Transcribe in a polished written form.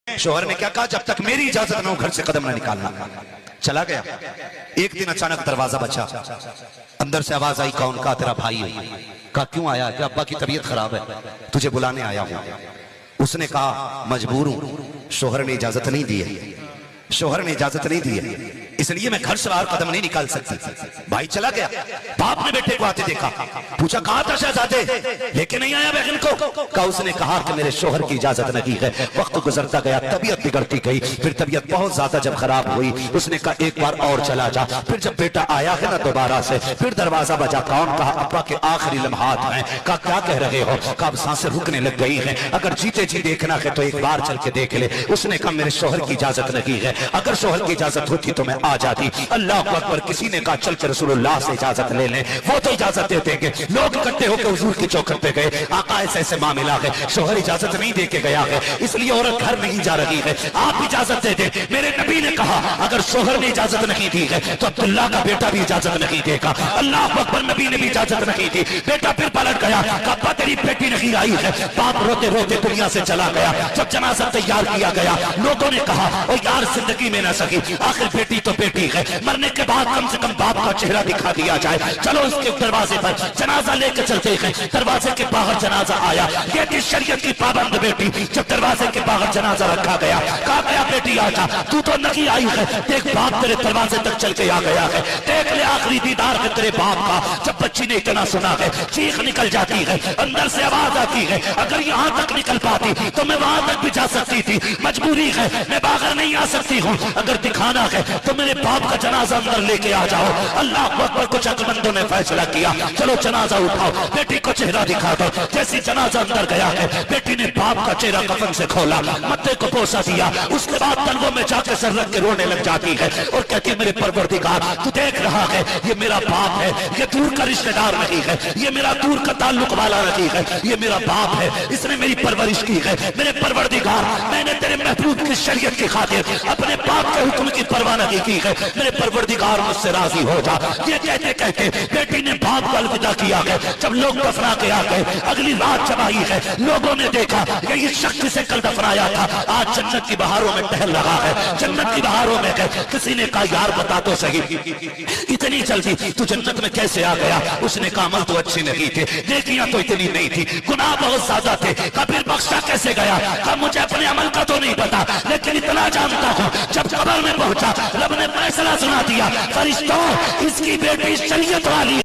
शोहर ने क्या कहा, जब तक मेरी इजाजत न हो घर से कदम न निकालना। चला गया। एक दिन अचानक दरवाजा बचा, अंदर से आवाज आई, कौन? का तेरा भाई है। कहा क्यों आया? कि अब्बा की तबीयत खराब है, तुझे बुलाने आया हूं। उसने कहा मजबूर हूं, शोहर ने इजाजत नहीं दी है, शोहर ने इजाजत नहीं दी है, इसलिए मैं घर से बाहर कदम नहीं निकाल सकती। भाई चला गया। बाप ने बेटे को आते देखा, पूछा कहा था शहजादे, लेके नहीं आया बहन को? कहा उसने कहा कि मेरे शोहर की इजाजत नहीं है। वक्त गुजरता गया, तबीयत बिगड़ती गई, फिर तबीयत बहुत ज्यादा जब खराब हुई, उसने कहा एक बार और चला जा। फिर जब बेटा आया है ना दोबारा से, फिर दरवाजा बजा। कौन? कहा अब्बा के आखिरी लम्हात हैं। कहा क्या कह रहे हो? कहा अब सांसें रुकने लग गई हैं, अगर जीते जी देखना है तो एक बार चल के देख ले। उसने कहा मेरे शोहर की इजाजत नहीं है, अगर शोहर की इजाजत होती तो मैं आ जाती। अल्लाह अकबर। किसी ने कहा चल के रसूलुल्लाह से इजाजत ले लें, वो तो इजाजत दे देंगे। लोग इकट्ठे होकर हुजूर की चौखट पे गए। आका ऐसे ऐसे मामला है, शोहर इजाजत नहीं दे के गया है, इसलिए औरत घर नहीं जा रही है, आप इजाजत दे दे। मेरे नबी ने कहा अगर शोहर ने इजाजत नहीं दी है तो अब्दुल्लाह का बेटा भी इजाजत नहीं देगा। अल्लाह अकबर। नबी ने भी इजाजत नहीं दी। बेटा फिर पलट गया, कहा तेरी बेटी नहीं आई है। बाप रोते रोते दुनिया से चला गया। जब जनाजा तैयार किया गया, लोगों ने कहा ओ यार जिंदगी में ना सकी, आखिर बेटी तो बेटी है, मरने के बाद कम से कम बाप का चेहरा दिखा दिया जाए। चलो उसके दरवाजे पर जनाजा लेकर चलते हैं। दरवाजे के बाहर जनाजा आया, ये थी शरीयत की पाबंद बेटी। जब दरवाजे के बाहर जनाजा रखा गया, कहा गया बेटी आजा, तू तो नहीं आई है, देख बाप तेरे दरवाजे तक चल के आ गया है, देख ले आखिरी दीदार है तेरे बाप का। जब बच्ची ने इतना सुना है, चीख निकल जाती है, अंदर से आवाज आती है, अगर यहाँ तक निकल पाती तो मैं वहां तक भी जा सकती थी, मजबूरी है मैं बाहर नहीं आ सकती हूँ, अगर दिखाना है तो मेरे बाप का जनाजा अंदर लेके आ जाओ। अल्लाह अकबर। कुछ अकलमंदों ने फैसला किया, चलो जनाजा उठाओ, बेटी को चेहरा दिखा दो। जैसी जनाजा अंदर गया है, बेटी ने बाप का चेहरा कफन से खोला, मत्थे को पोसा दिया, उसके बाद तलवों में जाकर सर रख के रोने लग जाती है और कहती है मेरे परवरदिगार तू देख रहा है, ये मेरा बाप है, ये दूर का रिश्तेदार नहीं है, ये मेरा दूर का ताल्लुक वाला नहीं है, ये मेरा बाप है, इसने मेरी परवरिश की है। मेरे परवरदिगार, मैंने तेरे महबूब की शरीयत की खातिर अपने बाप के हुक्म की परवाह नहीं की है, मेरे परवरदिगार मुझसे राजी हो जा। ये कहते कहते बेटी ने बाप को अलविदा किया है। जब लोग दफना के आ गए, अगली रात जब आई है, लोगों ने देखा ये शख्स से कल दफनाया था, आज जन्नत की बहारों में टहल रहा है, जन्नत की बहारों में है। किसी ने कहा यार बता तो सही, इतनी जल्दी तू जन्नत में कैसे आ गया? उसने कहा अमल तो अच्छे नहीं थे, नेकियां तो इतनी नहीं थी, गुनाह बहुत ज्यादा थे। कबीर बख्शा कैसे गया? कहा मुझे अपने अमल का तो नहीं पता, लेकिन इतना जानता हूं जब कब्र में पहुंचा रब ने फैसला सुना दिया, फरिश्तों इसकी बेटी शरीयत वाली